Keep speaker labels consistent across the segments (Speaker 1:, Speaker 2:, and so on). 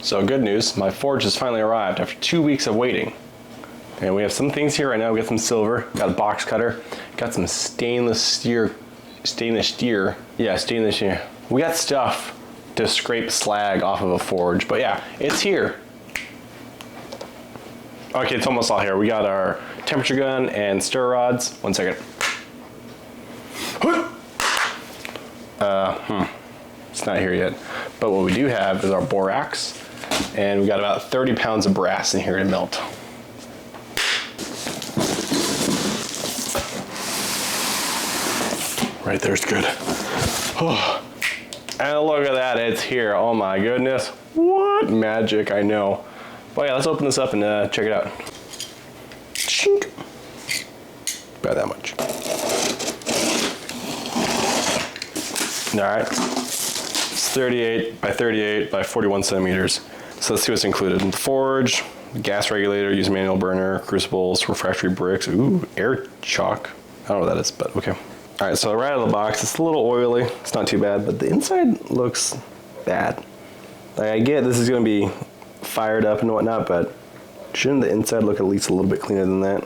Speaker 1: So good news, my forge has finally arrived after 2 weeks of waiting. And we have some things here right now. We got some silver, got a box cutter, got some stainless steel. We got stuff to scrape slag off of a forge, but yeah, it's here. Okay, it's almost all here. We got our temperature gun and stir rods. 1 second. It's not here yet. But what we do have is our borax, and we got about 30 pounds of brass in here to melt. Right there's good. Oh. And look at that, it's here. Oh my goodness. What magic, I know. But yeah, let's open this up and check it out. Chink. About that much. All right. It's 38 by 38 by 41 centimeters. So let's see what's included. Forge, gas regulator, use manual burner, crucibles, refractory bricks, ooh, air chalk. I don't know what that is, but okay. All right, so right out of the box, it's a little oily. It's not too bad, but the inside looks bad. Like, I get this is gonna be fired up and whatnot, but shouldn't the inside look at least a little bit cleaner than that?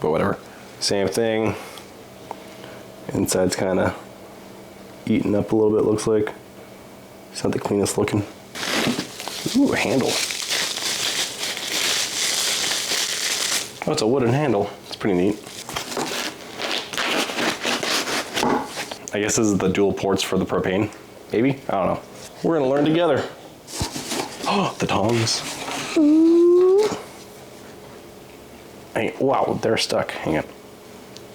Speaker 1: But whatever. Same thing. Inside's kind of eaten up a little bit, looks like. It's not the cleanest looking. Ooh, a handle. Oh, it's a wooden handle. It's pretty neat. I guess this is the dual ports for the propane. Maybe? I don't know. We're gonna learn together. Oh, the tongs. Hey, wow, they're stuck. Hang on.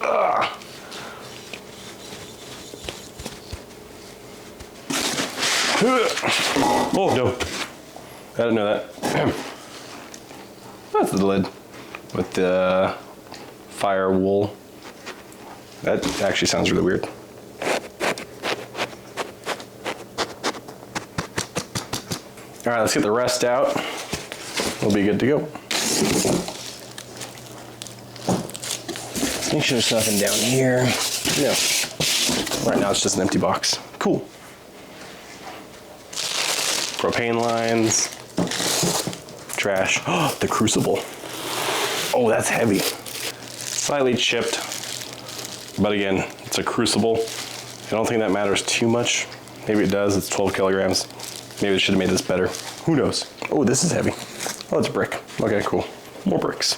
Speaker 1: Ugh. Oh, no. I didn't know that. That's the lid with the fire wool. That actually sounds really weird. All right, let's get the rest out. We'll be good to go. Let's make sure there's nothing down here. No. Right now it's just an empty box. Cool. Propane lines. Trash. Oh, the crucible. Oh, that's heavy. Slightly chipped. But again, it's a crucible. I don't think that matters too much. Maybe it does. It's 12 kilograms. Maybe I should have made this better. Who knows? Oh, this is heavy. Oh, it's brick. Okay, cool. More bricks.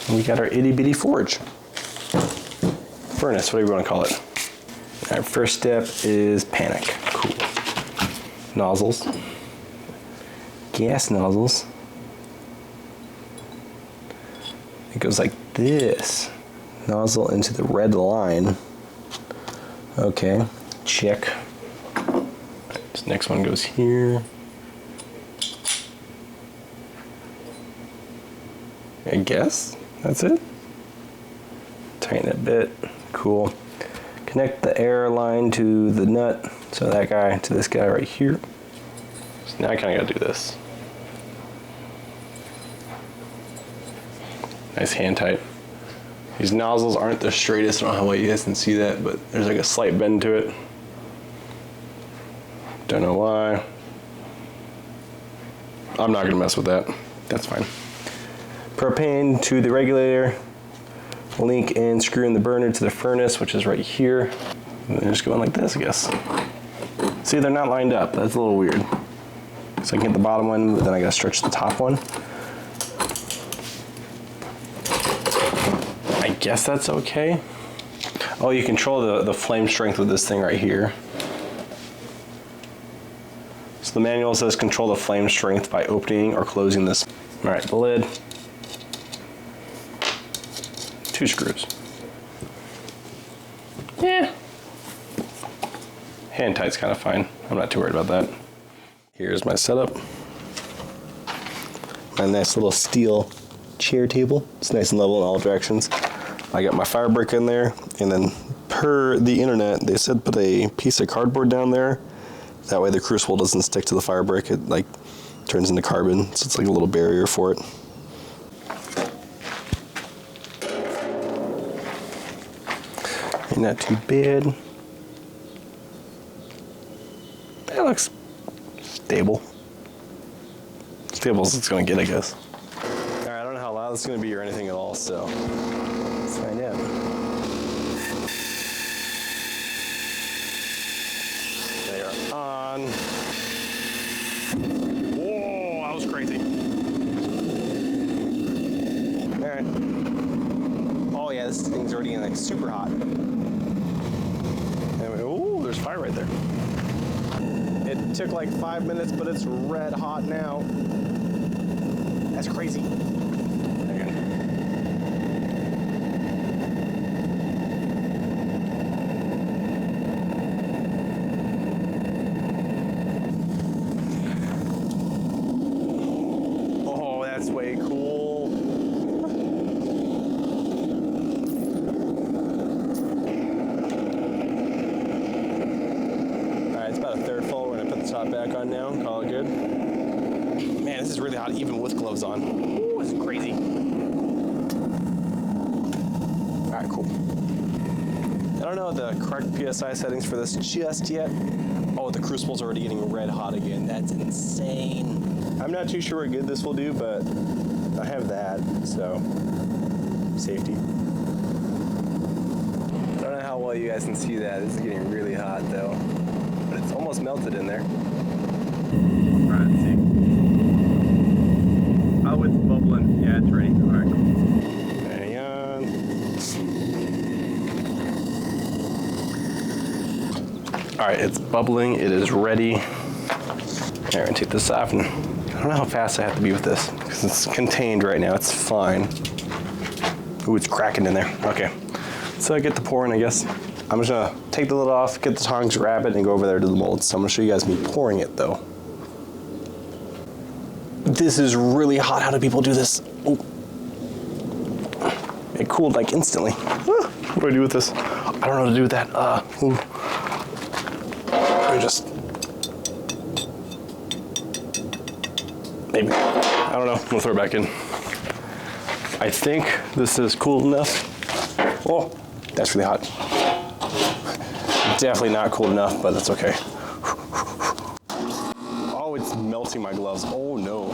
Speaker 1: And we got our itty bitty forge. Furnace, whatever you want to call it. Our first step is panic. Cool. Nozzles. Gas nozzles. It goes like this. Nozzle into the red line. Okay, check. This next one goes here. I guess that's it. Tighten it a bit. Cool. Connect the air line to the nut. So that guy to this guy right here. So now I kind of got to do this. Nice hand tight. These nozzles aren't the straightest. I don't know how well you guys can see that, but there's like a slight bend to it. Don't know why. I'm not gonna mess with that. That's fine. Propane to the regulator. Link and screw in the burner to the furnace, which is right here. And then just going like this, I guess. See, they're not lined up. That's a little weird. So I can get the bottom one, but then I gotta stretch the top one. I guess that's okay. Oh, you control the flame strength with this thing right here. So the manual says control the flame strength by opening or closing this. All right, the lid. 2 screws. Yeah. Hand tight's kind of fine. I'm not too worried about that. Here's my setup. My nice little steel chair table. It's nice and level in all directions. I got my fire brick in there, and then per the internet, they said put a piece of cardboard down there. That way the crucible doesn't stick to the fire brick. It like turns into carbon, so it's like a little barrier for it. Not too bad. That looks Stable. Stable as it's gonna get, I guess. All right, I don't know how loud it's gonna be or anything at all, so let's find out. They are on. Whoa, that was crazy. All right. Oh yeah, this thing's already getting like super hot. Anyway, ooh, there's fire right there. It took like 5 minutes, but it's red hot now. That's crazy. Oh, that's way cool. All right, it's about a third full. We're gonna put the top back on now and call it good. Man, this is really hot even with gloves on. Ooh, this is crazy. All right, cool. I don't know the correct PSI settings for this just yet. Oh, the crucible's already getting red hot again. That's insane. I'm not too sure what good this will do, but I have that, so safety. I don't know how well you guys can see that. This is getting really hot though, but it's almost melted in there. All right, let's see. Oh, it's bubbling. Yeah, it's ready. All right, cool. Hang on. All right, it's bubbling. It is ready. Here, I'm gonna take this off, and I don't know how fast I have to be with this because it's contained right now. It's fine. Ooh, it's cracking in there. Okay, so I get the pouring, I guess. I'm just gonna take the lid off, get the tongs, grab it, and go over there to the mold. So I'm gonna show you guys me pouring it though. This is really hot. How do people do this? Ooh. It cooled like instantly. What do I do with this? I don't know what to do with that. Ooh. Let me just, maybe, I don't know. We'll throw it back in. I think this is cool enough. Oh, that's really hot. Definitely not cool enough, but that's okay. Oh, it's melting my gloves. Oh no.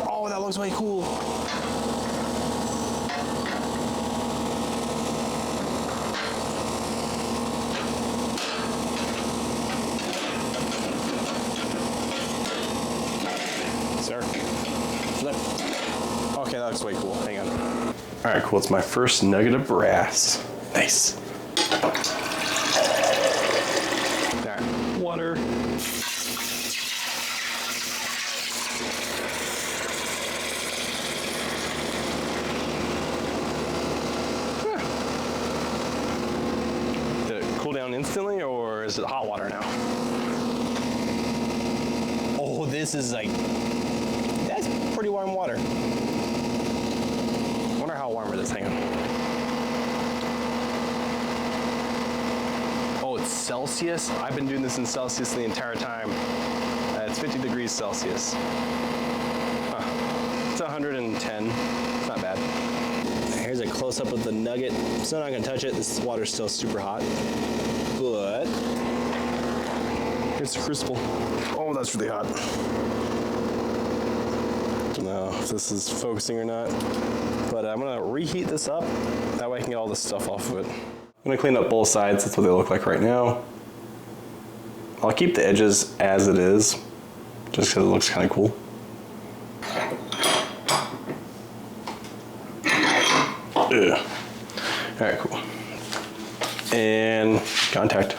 Speaker 1: Oh, that looks way cool. Sir, flip. Okay, that looks way cool. Hang on. All right, cool. It's my first nugget of brass. Nice. All right, water. Did it cool down instantly, or is it hot water now? Oh, this is like, that's pretty warm water. I wonder how warm it is. Hang on. Oh, it's Celsius? I've been doing this in Celsius the entire time. It's 50 degrees Celsius. Huh. It's 110. It's not bad. Here's a close-up of the nugget. Still not gonna touch it. This water's still super hot. But here's the crucible. Oh, that's really hot. Don't know if this is focusing or not, but I'm gonna reheat this up. That way I can get all this stuff off of it. I'm gonna clean up both sides. That's what they look like right now. I'll keep the edges as it is, just because it looks kind of cool. Ugh. All right, cool. And contact.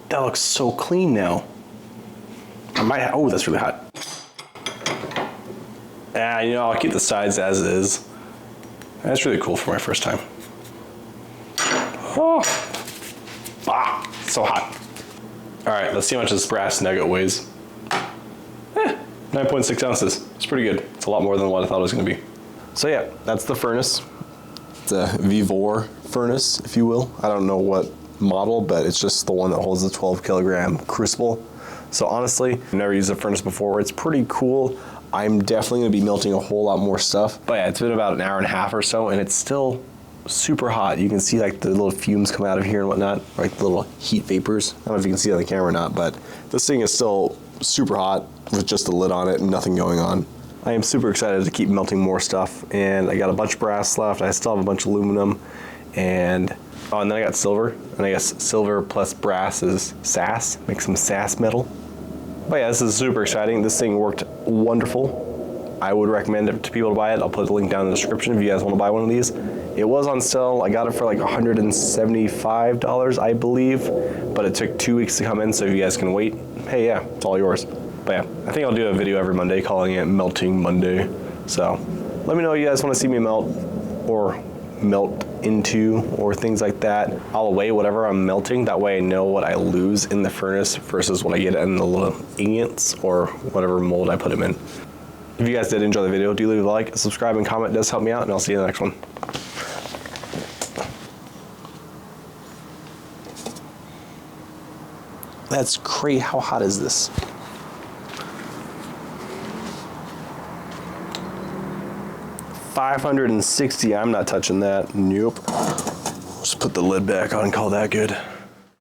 Speaker 1: That looks so clean now. I might, oh, that's really hot. You know, I'll keep the sides as is. That's really cool for my first time. Oh, so hot. All right, let's see how much this brass nugget weighs. 9.6 ounces. It's pretty good. It's a lot more than what I thought it was gonna be. So yeah, that's the furnace. It's a Vevor Furnace, if you will. I don't know what model, but it's just the one that holds the 12 kilogram crucible. So honestly, I've never used a furnace before. It's pretty cool. I'm definitely gonna be melting a whole lot more stuff. But yeah, it's been about an hour and a half or so, and it's still super hot. You can see like the little fumes come out of here and whatnot, like the little heat vapors. I don't know if you can see it on the camera or not, but this thing is still super hot with just the lid on it and nothing going on. I am super excited to keep melting more stuff, and I got a bunch of brass left. I still have a bunch of aluminum, and then I got silver, and I guess silver plus brass is SAS, make some SAS metal. But yeah, this is super exciting. This thing worked wonderful. I would recommend it to people to buy it. I'll put the link down in the description if you guys want to buy one of these. It was on sale. I got it for like $175, I believe, but it took 2 weeks to come in, so if you guys can wait, hey, yeah, it's all yours. But yeah, I think I'll do a video every Monday calling it Melting Monday. So let me know if you guys want to see me melt or melt into or things like that. I'll weigh whatever I'm melting. That way I know what I lose in the furnace versus what I get in the little ingots or whatever mold I put them in. If you guys did enjoy the video, do leave a like, subscribe, and comment. It does help me out, and I'll see you in the next one. That's crazy. How hot is this? 560. I'm not touching that. Nope. Just put the lid back on and call that good.